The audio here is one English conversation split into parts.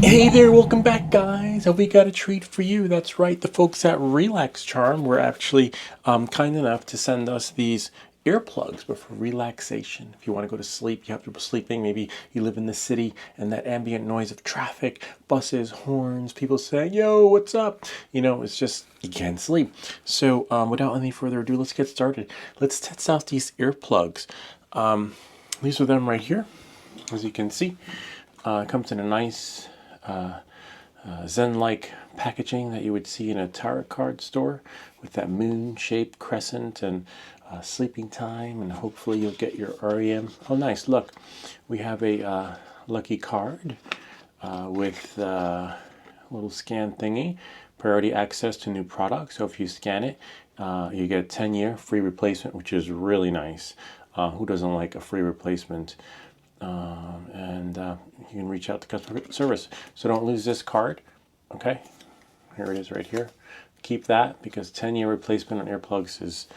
Hey there, welcome back, guys. Have we got a treat for you? That's right, the folks at RelaxCharm were actually kind enough to send us these earplugs, but for relaxation. If you want to go to sleep, you have trouble sleeping. Maybe you live in the city and that ambient noise of traffic, buses, horns, people saying, "Yo, what's up?" It's just you can't sleep. So, without any further ado, let's get started. Let's test out these earplugs. These are them right here, as you can see. It comes in a nice Zen-like packaging that you would see in a tarot card store with that moon-shaped crescent and sleeping time, and hopefully you'll get your REM. Oh, nice. Look, we have a lucky card with a little scan thingy, priority access to new products. So if you scan it, you get a 10-year free replacement, which is really nice. Who doesn't like a free replacement? And you can reach out to customer service. So don't lose this card. Okay, here it is right here. Keep that because 10-year replacement on earplugs is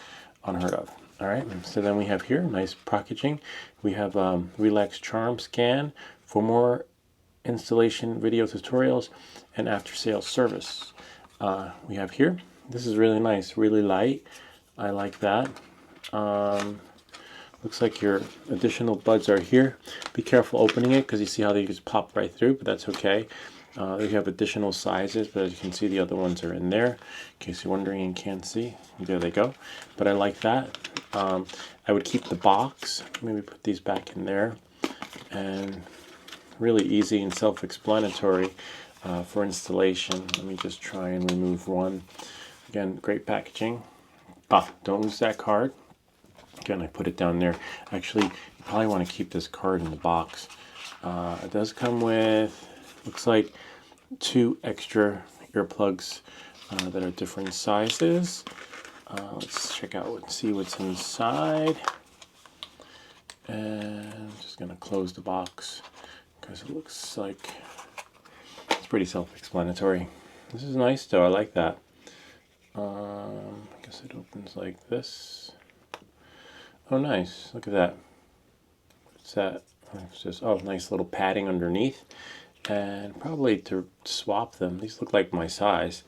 unheard of. All right, so then we have here nice packaging. We have RelaxCharm scan for more installation video tutorials and after-sales service. We have here. This is really nice, really light. I like that. Looks like your additional buds are here. Be careful opening it because you see how they just pop right through, but that's okay. They have additional sizes, but as you can see, the other ones are in there. In case you're wondering and can't see, there they go. But I like that. I would keep the box. Maybe put these back in there. And really easy and self-explanatory for installation. Let me just try and remove one. Again, great packaging. Don't lose that card. Again, I put it down there. Actually, you probably want to keep this card in the box. It does come with, looks like 2 extra earplugs that are different sizes. Let's check out and see what's inside. And I'm just going to close the box because it looks like it's pretty self-explanatory. This is nice though, I like that. I guess it opens like this. Oh, nice. Look at that. What's that? It's just, nice little padding underneath. And probably to swap them. These look like my size.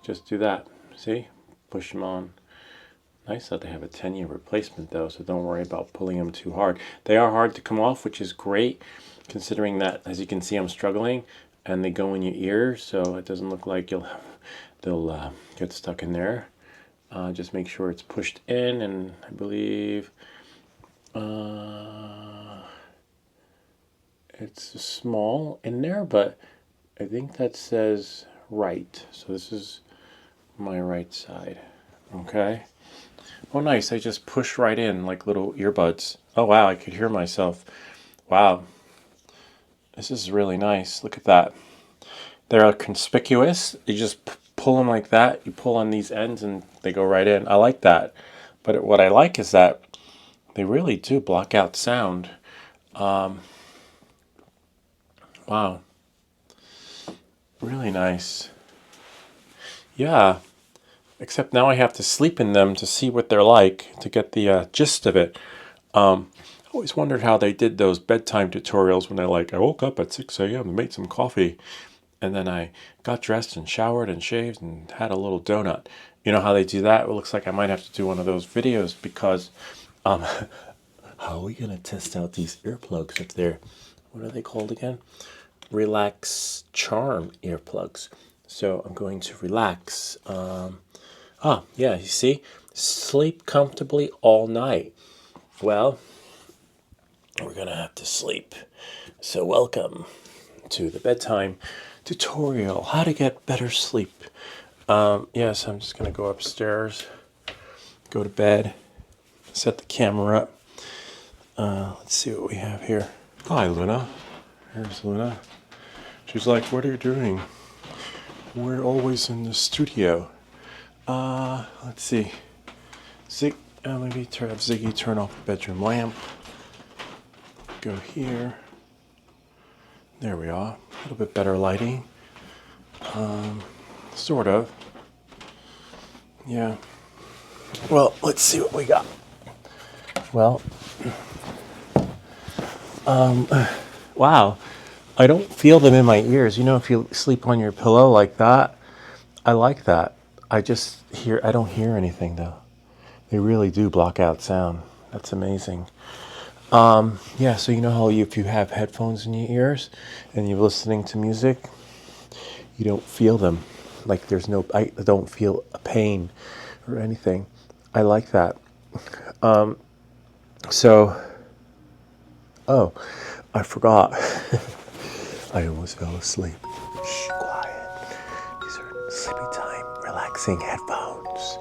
Just do that. See? Push them on. Nice that they have a 10-year replacement though, so don't worry about pulling them too hard. They are hard to come off, which is great, considering that, as you can see, I'm struggling, and they go in your ear, so it doesn't look like they'll get stuck in there. Just make sure it's pushed in, and I believe it's small in there, but I think that says right. So this is my right side. Okay. Oh, nice. I just push right in like little earbuds. Oh, wow. I could hear myself. Wow. This is really nice. Look at that. They're conspicuous. You just pull them like that. You pull on these ends and they go right in. I like that. But what I like is that they really do block out sound. Wow. Really nice. Yeah. Except now I have to sleep in them to see what they're like, to get the gist of it. I always wondered how they did those bedtime tutorials when I woke up at 6 a.m. and made some coffee. And then I got dressed and showered and shaved and had a little donut. You know how they do that? It looks like I might have to do one of those videos because how are we going to test out these earplugs if they're, what are they called again? RelaxCharm earplugs. So I'm going to relax. Yeah, you see? Sleep comfortably all night. Well, we're going to have to sleep. So welcome to the bedtime tutorial, how to get better sleep. Yes, I'm just going to go upstairs, go to bed, set the camera up. Let's see what we have here. Hi, Luna. Here's Luna. She's like, what are you doing? We're always in the studio. Let's see. Maybe have Ziggy turn off the bedroom lamp. Go here. There we are. A little bit better lighting. Sort of. Yeah. Well, let's see what we got. Well, Wow. I don't feel them in my ears. You know, if you sleep on your pillow like that, I like that. I don't hear anything though. They really do block out sound. That's amazing. Yeah, so you know how if you have headphones in your ears and you're listening to music, you don't feel them. Like I don't feel a pain or anything. I like that. So, oh, I forgot. I almost fell asleep. Shh, quiet. These are sleepy time, relaxing headphones.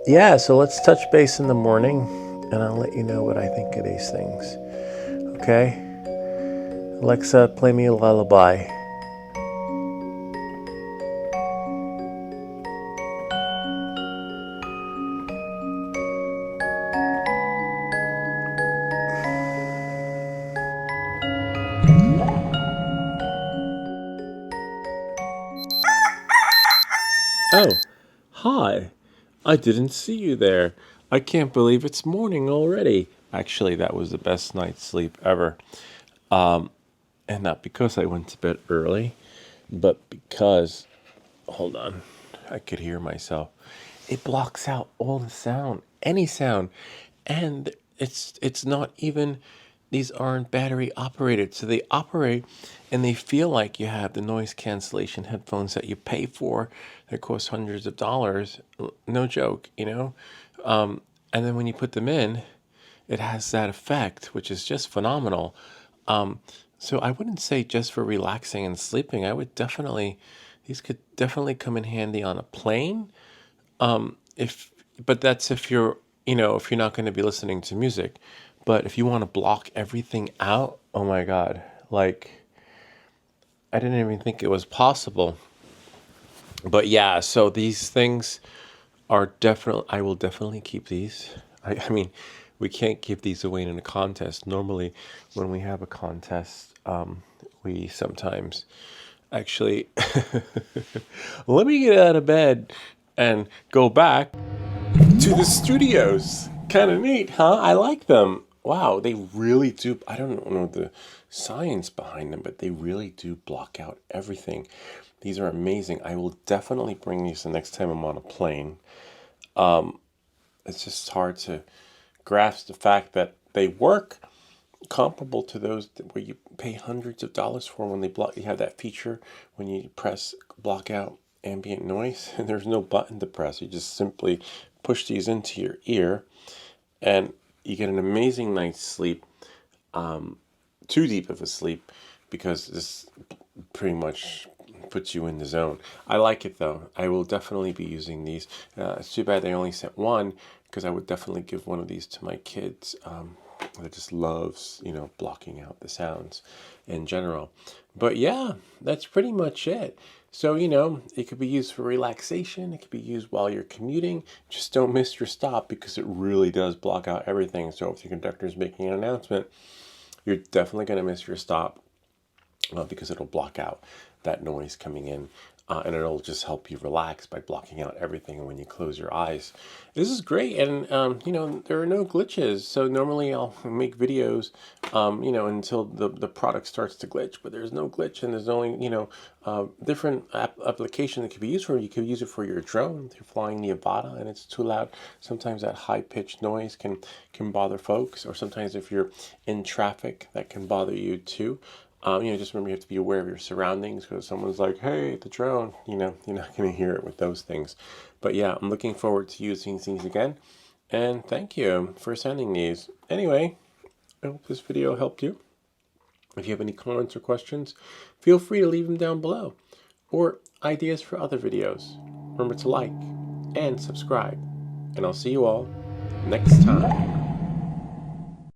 Yeah, so let's touch base in the morning and I'll let you know what I think of these things. Okay? Alexa, play me a lullaby. Oh, hi. I didn't see you there. I can't believe it's morning already. Actually, that was the best night's sleep ever. And not because I went to bed early, but because, hold on, I could hear myself. It blocks out all the sound, any sound. And it's not even, these aren't battery operated. So they operate and they feel like you have the noise cancellation headphones that you pay for that cost hundreds of dollars. No joke, you know? And then when you put them in, it has that effect, which is just phenomenal. So I wouldn't say just for relaxing and sleeping. These could definitely come in handy on a plane. If, but that's if you're, if you're not going to be listening to music. But if you want to block everything out, oh my God, like I didn't even think it was possible. But yeah, so these things are definitely, I will definitely keep these. I mean, we can't give these away in a contest. Normally, when we have a contest, we sometimes actually let me get out of bed and go back to the studios. Kind of neat, huh? I like them. Wow, they really do. I don't know the science behind them, but they really do block out everything. These are amazing. I will definitely bring these the next time I'm on a plane. It's just hard to grasp the fact that they work comparable to those where you pay hundreds of dollars for when they block. You have that feature when you press block out ambient noise, and there's no button to press. You just simply push these into your ear, and you get an amazing night's sleep. Too deep of a sleep because this pretty much puts you in the zone. I like it though. I will definitely be using these. It's too bad they only sent one because I would definitely give one of these to my kids. That just loves, blocking out the sounds in general. But yeah, that's pretty much it. So, it could be used for relaxation. It could be used while you're commuting. Just don't miss your stop because it really does block out everything. So if your conductor is making an announcement, you're definitely going to miss your stop because it'll block out that noise coming in. And it'll just help you relax by blocking out everything when you close your eyes. This is great, and there are no glitches. So normally I'll make videos, until the product starts to glitch, but there's no glitch, and there's only different application that could be used for. You could use it for your drone if you're flying Nevada and it's too loud. Sometimes that high pitched noise can bother folks, or sometimes if you're in traffic, that can bother you too. Just remember you have to be aware of your surroundings because someone's like, hey, the drone, you're not going to hear it with those things. But yeah, I'm looking forward to using these again. And thank you for sending these. Anyway, I hope this video helped you. If you have any comments or questions, feel free to leave them down below. Or ideas for other videos. Remember to like and subscribe. And I'll see you all next time.